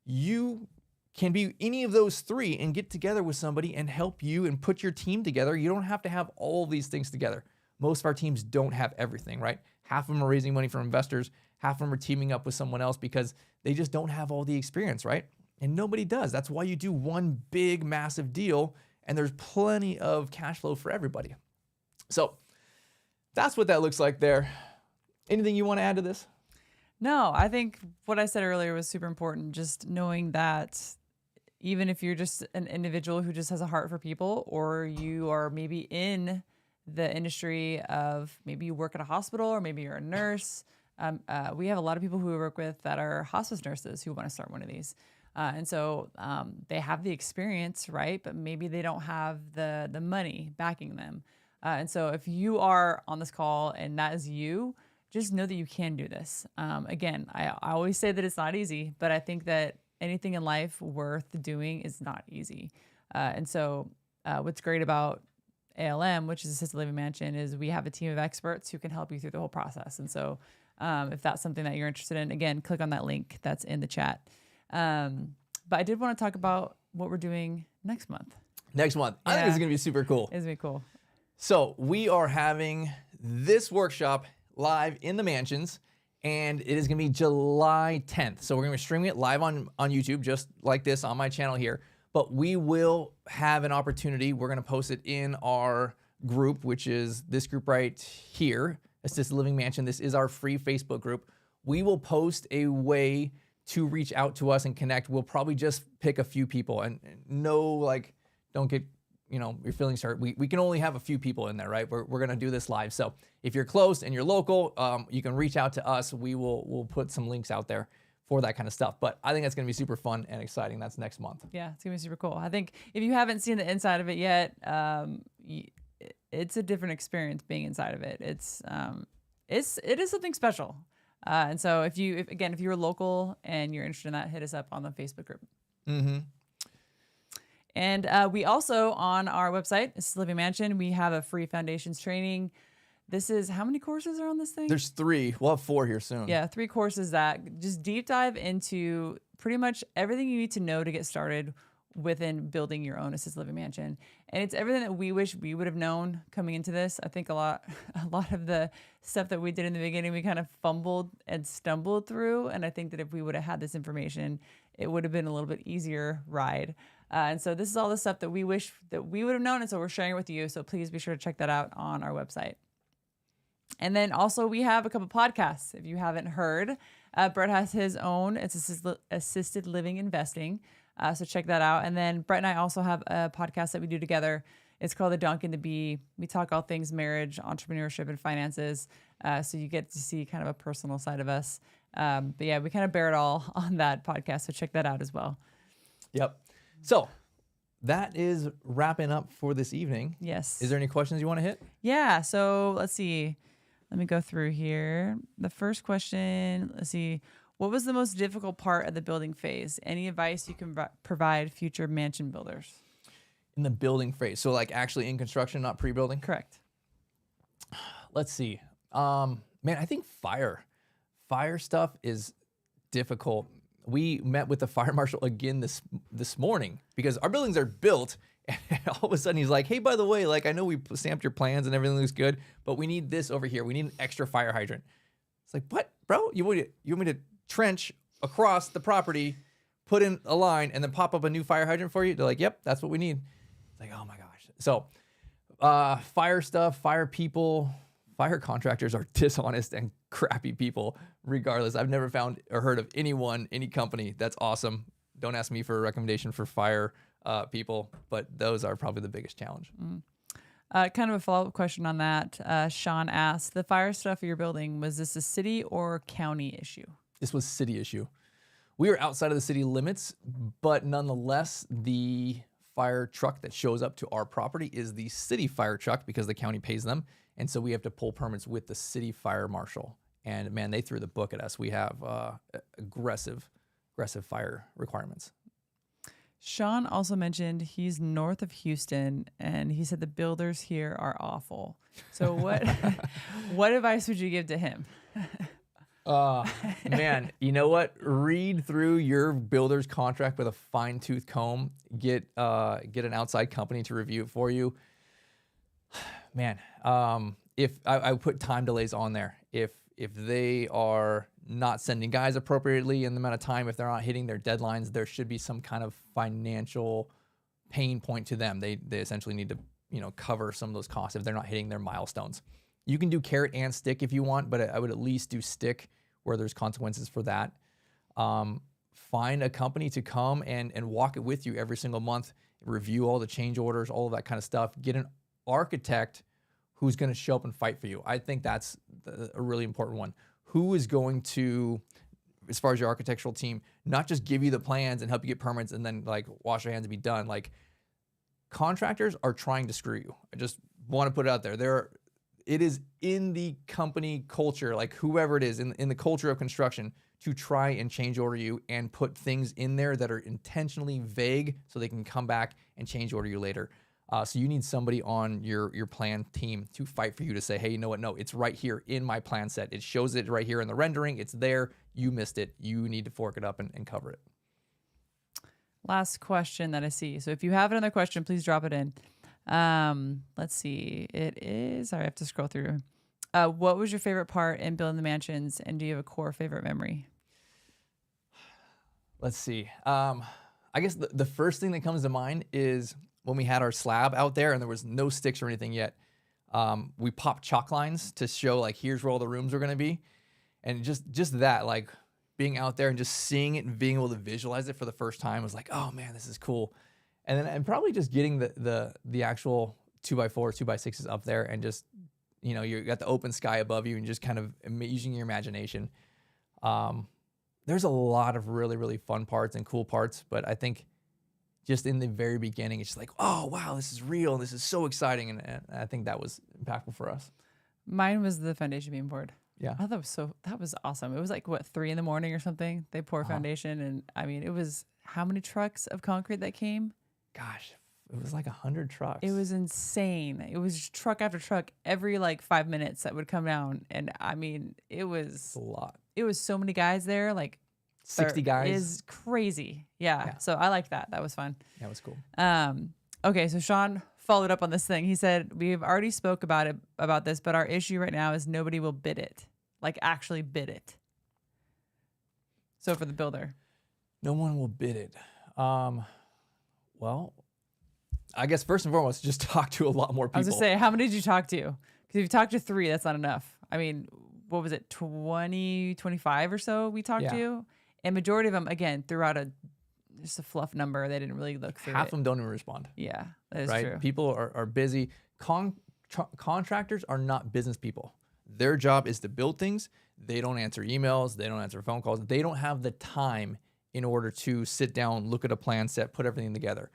You can be any of those 3 and get together with somebody and help you and put your team together. You don't have to have all these things together. Most of our teams don't have everything, right? Half of them are raising money from investors. Half of them are teaming up with someone else because they just don't have all the experience, right? And nobody does. That's why you do one big, massive deal, and there's plenty of cash flow for everybody. So that's what that looks like there. Anything you want to add to this? No, I think what I said earlier was super important. Just knowing that even if you're just an individual who just has a heart for people, or you are maybe in the industry of, maybe you work at a hospital, or maybe you're a nurse. We have a lot of people who we work with that are hospice nurses who want to start one of these. And so they have the experience, right? But maybe they don't have the money backing them. And so if you are on this call and that is you, just know that you can do this. Again, I always say that it's not easy, but I think that anything in life worth doing is not easy. And so what's great about ALM, which is Assisted Living Mansion, is we have a team of experts who can help you through the whole process. And so if that's something that you're interested in, again, click on that link that's in the chat. But I did want to talk about what we're doing next month. Next month. I think this is going to be super cool. It's going to be cool. So we are having this workshop live in the mansions, and it is going to be July 10th. So we're going to be streaming it live on YouTube, just like this on my channel here. But we will have an opportunity. We're going to post it in our group, which is this group right here, Assisted Living Mansion. This is our free Facebook group. We will post a way to reach out to us and connect. We'll probably just pick a few people, and don't get your feelings hurt. We can only have a few people in there, right? We're going to do this live. So if you're close and you're local, you can reach out to us. We'll put some links out there for that kind of stuff. But I think that's going to be super fun and exciting. That's next month. Yeah, it's going to be super cool. I think if you haven't seen the inside of it yet, it's a different experience being inside of it. It is something special. And so if you're local and you're interested in that, hit us up on the Facebook group. Mm-hmm. And we also, on our website, Assisted Living Mansion, we have a free foundations training. This is, how many courses are on this thing? There's 3. We'll have 4 here soon. Yeah, 3 courses that just deep dive into pretty much everything you need to know to get started within building your own assisted living mansion. And it's everything that we wish we would have known coming into this. I think a lot of the stuff that we did in the beginning, we kind of fumbled and stumbled through. And I think that if we would have had this information, it would have been a little bit easier ride. And so this is all the stuff that we wish that we would have known. And so we're sharing it with you. So please be sure to check that out on our website. And then also we have a couple podcasts. If you haven't heard, Brett has his own. It's Assisted Living Investing. So check that out. And then Brett and I also have a podcast that we do together. It's called The Donk and the Bee. We talk all things marriage, entrepreneurship, and finances. So you get to see kind of a personal side of us. But yeah, we kind of bear it all on that podcast. So check that out as well. Yep. So that is wrapping up for this evening. Yes. Is there any questions you want to hit? Yeah. So let's see. Let me go through here. The first question, let's see. What was the most difficult part of the building phase? Any advice you can provide future mansion builders? In the building phase. So like actually in construction, not pre-building? Correct. Let's see. Man, I think fire stuff is difficult. We met with the fire marshal again this morning because our buildings are built, and all of a sudden he's like, hey, by the way, like I know we stamped your plans and everything looks good, but we need this over here. We need an extra fire hydrant. It's like, what, bro? You want me to trench across the property, put in a line, and then pop up a new fire hydrant for you? They're like, yep, that's what we need. It's like, oh my gosh. So fire stuff, fire people, fire contractors are dishonest and crappy people regardless. I've never found or heard of any company that's awesome. Don't ask me for a recommendation for fire people, but those are probably the biggest challenge. Kind of a follow-up question on that. Sean asked, the fire stuff you're building, was this a city or county issue? This was city issue. We are outside of the city limits, but nonetheless, the fire truck that shows up to our property is the city fire truck because the county pays them. And so we have to pull permits with the city fire marshal. And man, they threw the book at us. We have aggressive fire requirements. Sean also mentioned he's north of Houston, and he said the builders here are awful. So what advice would you give to him? Man, you know what? Read through your builder's contract with a fine-tooth comb. Get an outside company to review it for you. Man, if I would put time delays on there. If they are not sending guys appropriately in the amount of time, if they're not hitting their deadlines, there should be some kind of financial pain point to them. They essentially need to cover some of those costs if they're not hitting their milestones. You can do carrot and stick if you want, but I would at least do stick where there's consequences for that. Find a company to come and walk it with you every single month, review all the change orders, all of that kind of stuff. Get an architect who's going to show up and fight for you. I think that's a really important one. Who is going to as far as your architectural team, not just give you the plans and help you get permits and then like wash your hands and be done. Like contractors are trying to screw you. I just want to put it out there. It is in the company culture, like whoever it is in the culture of construction, to try and change order you and put things in there that are intentionally vague so they can come back and change order you later. So you need somebody on your plan team to fight for you to say, hey, you know what? No, it's right here in my plan set. It shows it right here in the rendering. It's there. You missed it. You need to fork it up and cover it. Last question that I see. So if you have another question, please drop it in. Let's see. It is, sorry, I have to scroll through. What was your favorite part in building the mansions, and do you have a core favorite memory? Let's see. I guess the first thing that comes to mind is when we had our slab out there and there was no sticks or anything yet. We popped chalk lines to show like, here's where all the rooms are going to be. And just that, like being out there and just seeing it and being able to visualize it for the first time was like, oh man, this is cool. And probably just getting the actual 2x4s, 2x6s up there and just, you know, you got the open sky above you and just kind of using your imagination. There's a lot of really, really fun parts and cool parts, but I think just in the very beginning, it's just like, oh, wow, this is real. This is so exciting. And I think that was impactful for us. Mine was the foundation beam poured. Yeah. I thought that was awesome. It was like, what, 3 a.m. or something? They pour foundation. And I mean, it was how many trucks of concrete that came? Gosh, it was like 100 trucks. It was insane. It was truck after truck every like 5 minutes that would come down. And I mean, it was a lot. It was so many guys there, like 60 guys. Is crazy. Yeah. So I liked that. That was fun. That was cool. Okay. So Sean followed up on this thing. He said, we've already spoke about this, but our issue right now is nobody will bid it, like actually bid it. So for the builder, no one will bid it. Well, I guess first and foremost, just talk to a lot more people. I was gonna say, how many did you talk to? Because if you talked to 3, that's not enough. I mean, what was it, 20, 25 or so we talked to? And majority of them, again, threw out just a fluff number. They didn't really look through Half of them don't even respond. Yeah, that is right? true. People are busy. Contractors are not business people. Their job is to build things. They don't answer emails. They don't answer phone calls. They don't have the time in order to sit down, look at a plan set, put everything together.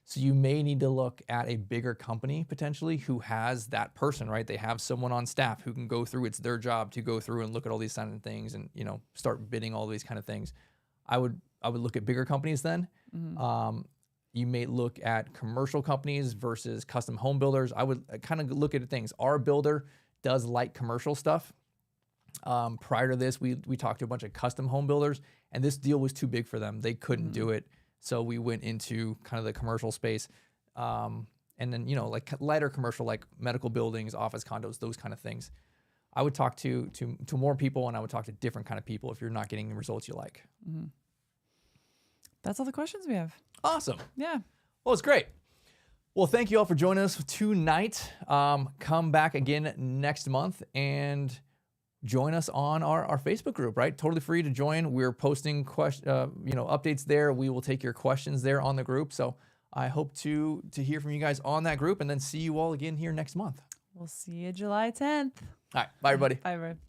So you may need to look at a bigger company potentially who has that person, right? They have someone on staff who can go through. It's their job to go through and look at all these kind of things and, you know, start bidding all these kind of things. I would look at bigger companies then. Mm-hmm. You may look at commercial companies versus custom home builders. I would kind of look at things. Our builder does light commercial stuff. Prior to this, we talked to a bunch of custom home builders, and this deal was too big for them. They couldn't do it. So we went into kind of the commercial space. And then, you know, like lighter commercial, like medical buildings, office condos, those kind of things. I would talk to more people, and I would talk to different kind of people if you're not getting the results you like. Mm-hmm. That's all the questions we have. Awesome. Yeah. Well, it's great. Well, thank you all for joining us tonight. Come back again next month and join us on our Facebook group, right? Totally free to join. We're posting updates there. We will take your questions there on the group. So I hope to hear from you guys on that group and then see you all again here next month. We'll see you July 10th. All right. Bye, everybody. Bye, everybody.